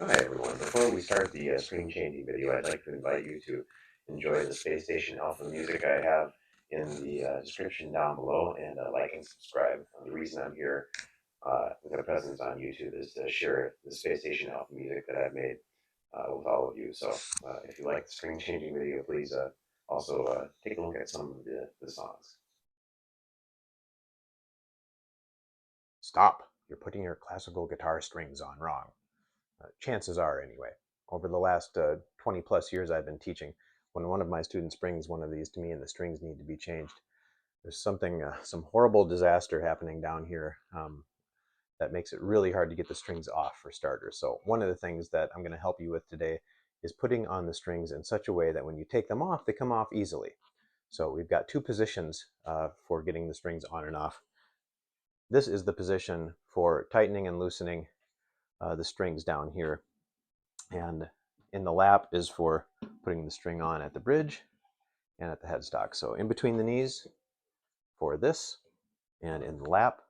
Hi everyone. Before we start the screen changing video, I'd like to invite you to enjoy the Space Station Alpha music I have in the description down below, and like and subscribe. The reason I'm here with a presence on YouTube is to share the Space Station Alpha music that I've made with all of you. So if you like the screen changing video, please also take a look at some of the songs. Stop. You're putting your classical guitar strings on wrong. Chances are, anyway. Over the last 20 plus years I've been teaching, when one of my students brings one of these to me and the strings need to be changed, there's some horrible disaster happening down here that makes it really hard to get the strings off, for starters. So one of the things that I'm going to help you with today is putting on the strings in such a way that when you take them off, they come off easily. So we've got two positions for getting the strings on and off. This is the position for tightening and loosening the strings down here. And in the lap is for putting the string on at the bridge and at the headstock. So in between the knees for this, and in the lap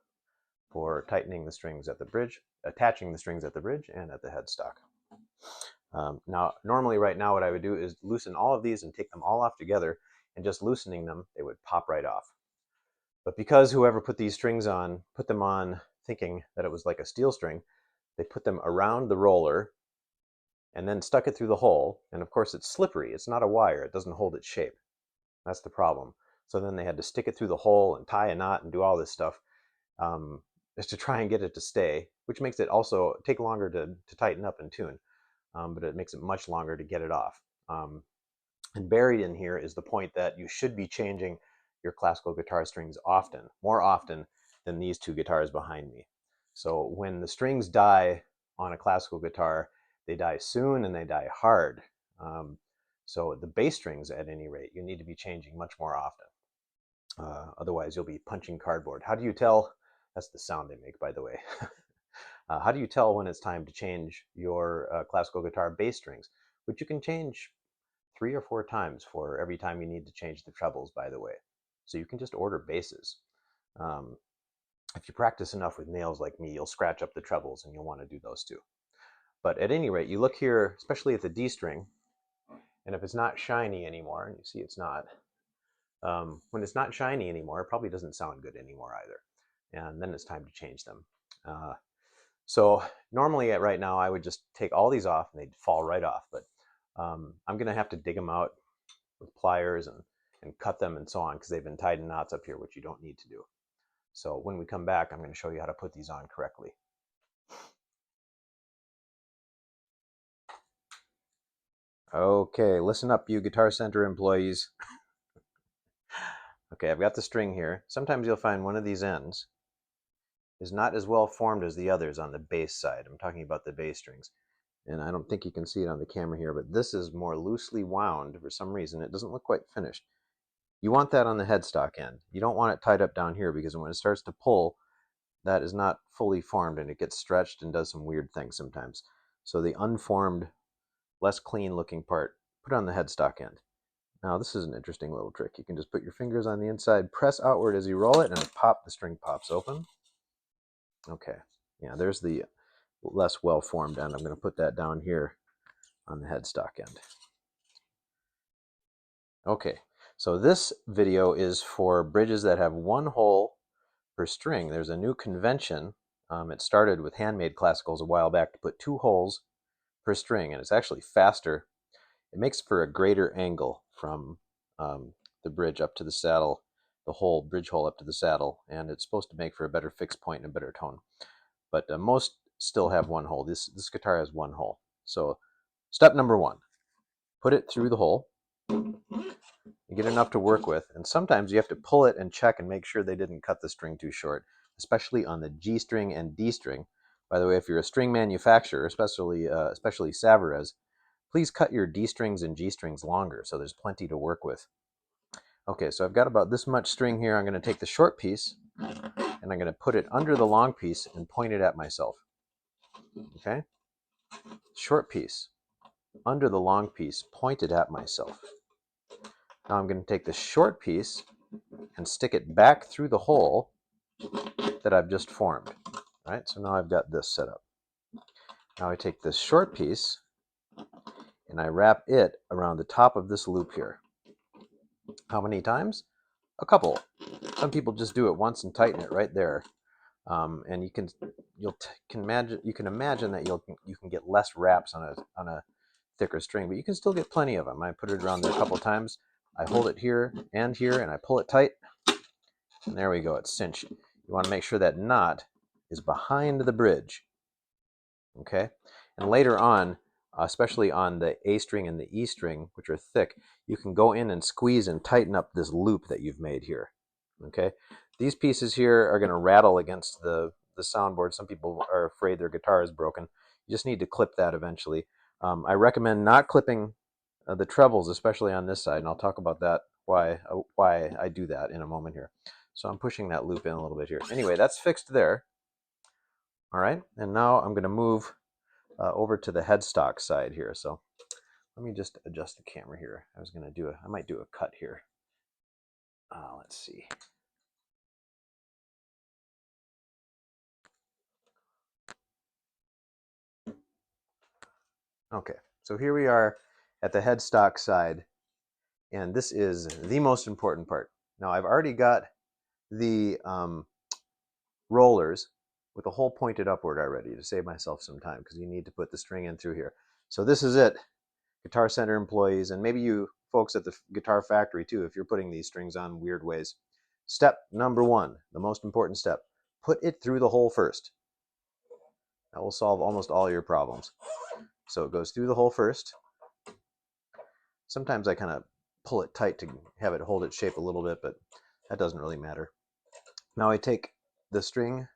for tightening the strings at the bridge, attaching the strings at the bridge and at the headstock. Now, normally right now what I would do is loosen all of these and take them all off together, and just loosening them, they would pop right off. But because whoever put these strings on, put them on thinking that it was like a steel string, they put them around the roller and then stuck it through the hole. And of course it's slippery. It's not a wire. It doesn't hold its shape. That's the problem. So then they had to stick it through the hole and tie a knot and do all this stuff just to try and get it to stay, which makes it also take longer to tighten up and tune, but it makes it much longer to get it off. And buried in here is the point that you should be changing your classical guitar strings often, more often than these two guitars behind me. So when the strings die on a classical guitar, they die soon and they die hard. So the bass strings, at any rate, you need to be changing much more often. Otherwise, you'll be punching cardboard. How do you tell? That's the sound they make, by the way. How do you tell when it's time to change your classical guitar bass strings, which you can change 3 or 4 times for every time you need to change the trebles, by the way. So you can just order basses. If you practice enough with nails like me, you'll scratch up the trebles and you'll want to do those too. But at any rate, you look here, especially at the D string, and if it's not shiny anymore, and you see it's not, when it's not shiny anymore, it probably doesn't sound good anymore either. And then it's time to change them. So normally right now I would just take all these off and they'd fall right off, but I'm going to have to dig them out with pliers and cut them and so on, because they've been tied in knots up here, which you don't need to do. So when we come back, I'm going to show you how to put these on correctly. Okay, listen up, you Guitar Center employees. Okay, I've got the string here. Sometimes you'll find one of these ends is not as well formed as the others on the bass side. I'm talking about the bass strings. And I don't think you can see it on the camera here, but this is more loosely wound for some reason. It doesn't look quite finished. You want that on the headstock end. You don't want it tied up down here, because when it starts to pull, that is not fully formed and it gets stretched and does some weird things sometimes. So the unformed, less clean looking part, put on the headstock end. Now this is an interesting little trick. You can just put your fingers on the inside, press outward as you roll it, and the string pops open. Okay, yeah, there's the less well-formed end. I'm going to put that down here on the headstock end. Okay, so this video is for bridges that have one hole per string. There's a new convention. It started with handmade classicals a while back to put 2 holes per string, and it's actually faster. It makes for a greater angle from the bridge up to the saddle, the whole bridge hole up to the saddle, and it's supposed to make for a better fixed point and a better tone. But most still have 1 hole. This guitar has 1 hole. So step number 1, put it through the hole. You get enough to work with, and sometimes you have to pull it and check and make sure they didn't cut the string too short, especially on the G string and D string. By the way, if you're a string manufacturer, especially Savarez, please cut your D strings and G strings longer so there's plenty to work with. Okay, so I've got about this much string here. I'm going to take the short piece and I'm going to put it under the long piece and point it at myself. Okay? Short piece under the long piece, pointed at myself. Now I'm going to take the short piece and stick it back through the hole that I've just formed. All right, so now I've got this set up. Now I take this short piece and I wrap it around the top of this loop here. How many times? A couple. Some people just do it once and tighten it right there. And you can imagine that you can get less wraps on a thicker string, but you can still get plenty of them. I put it around there a couple times. I hold it here, and I pull it tight, and there we go. It's cinched. You want to make sure that knot is behind the bridge. Okay, and later on, especially on the A string and the E string, which are thick, you can go in and squeeze and tighten up this loop that you've made here. Okay, these pieces here are going to rattle against the soundboard. Some people are afraid their guitar is broken. You just need to clip that eventually. I recommend not clipping the trebles, especially on this side, and I'll talk about that, why I do that in a moment here. So I'm pushing that loop in a little bit here. Anyway, that's fixed there. All right, and now I'm going to move over to the headstock side here. So let me just adjust the camera here. I might do a cut here. Let's see. Okay, so here we are at the headstock side, and this is the most important part. Now I've already got the rollers with the hole pointed upward already to save myself some time, because you need to put the string in through here. So this is it. Guitar Center employees, and maybe you folks at the Guitar Factory too, if you're putting these strings on weird ways. Step number 1, the most important step, put it through the hole first. That will solve almost all your problems. So it goes through the hole first. Sometimes I kind of pull it tight to have it hold its shape a little bit, but that doesn't really matter. Now I take the string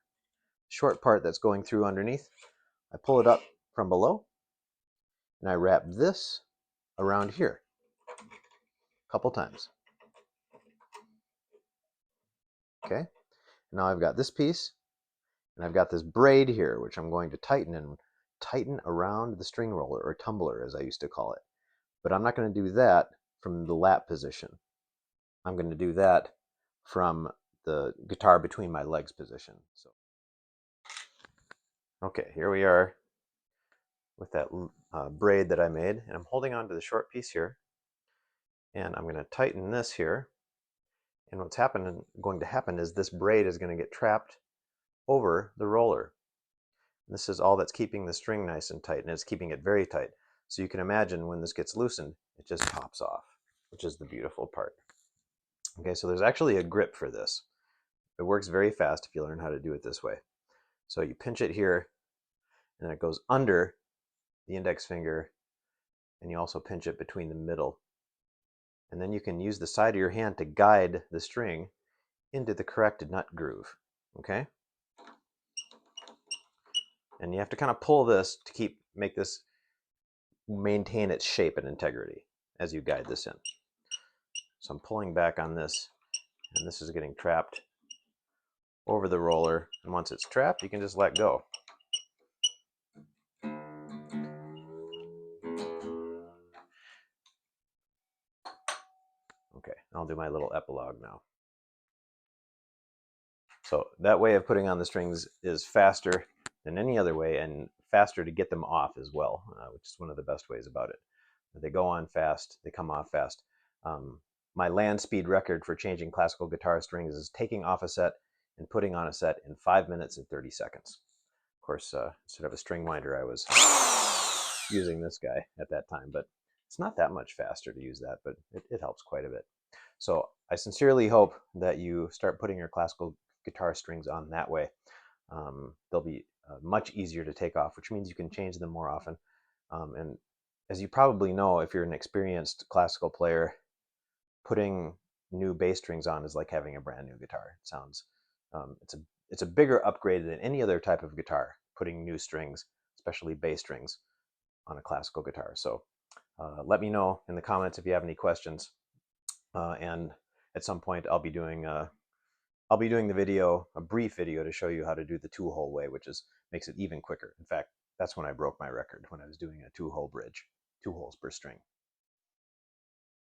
short part that's going through underneath, I pull it up from below, and I wrap this around here a couple times. Okay, now I've got this piece, and I've got this braid here, which I'm going to tighten around the string roller, or tumbler as I used to call it. But I'm not going to do that from the lap position. I'm going to do that from the guitar between my legs position. So, okay, here we are with that braid that I made, and I'm holding on to the short piece here, and I'm going to tighten this here. And what's going to happen is this braid is going to get trapped over the roller. And this is all that's keeping the string nice and tight, and it's keeping it very tight. So you can imagine when this gets loosened, it just pops off, which is the beautiful part. Okay, so there's actually a grip for this. It works very fast if you learn how to do it this way. So you pinch it here, and it goes under the index finger, and you also pinch it between the middle. And then you can use the side of your hand to guide the string into the correct nut groove. Okay? And you have to kind of pull this to maintain its shape and integrity as you guide this in. So I'm pulling back on this, and this is getting trapped over the roller. And once it's trapped, you can just let go. Okay, I'll do my little epilogue now. So that way of putting on the strings is faster than any other way, and faster to get them off as well, which is one of the best ways about it. They go on fast, they come off fast. My land speed record for changing classical guitar strings is taking off a set and putting on a set in 5 minutes and 30 seconds. Of course, instead of a string winder, I was using this guy at that time, but it's not that much faster to use that, but it helps quite a bit. So I sincerely hope that you start putting your classical guitar strings on that way. They'll be much easier to take off, which means you can change them more often. And as you probably know, if you're an experienced classical player, putting new bass strings on is like having a brand new guitar. It sounds, it's a bigger upgrade than any other type of guitar, putting new strings, especially bass strings, on a classical guitar. So let me know in the comments if you have any questions. And at some point I'll be doing the video, a brief video, to show you how to do the 2-hole way, which makes it even quicker. In fact, that's when I broke my record, when I was doing a 2-hole bridge, 2 holes per string.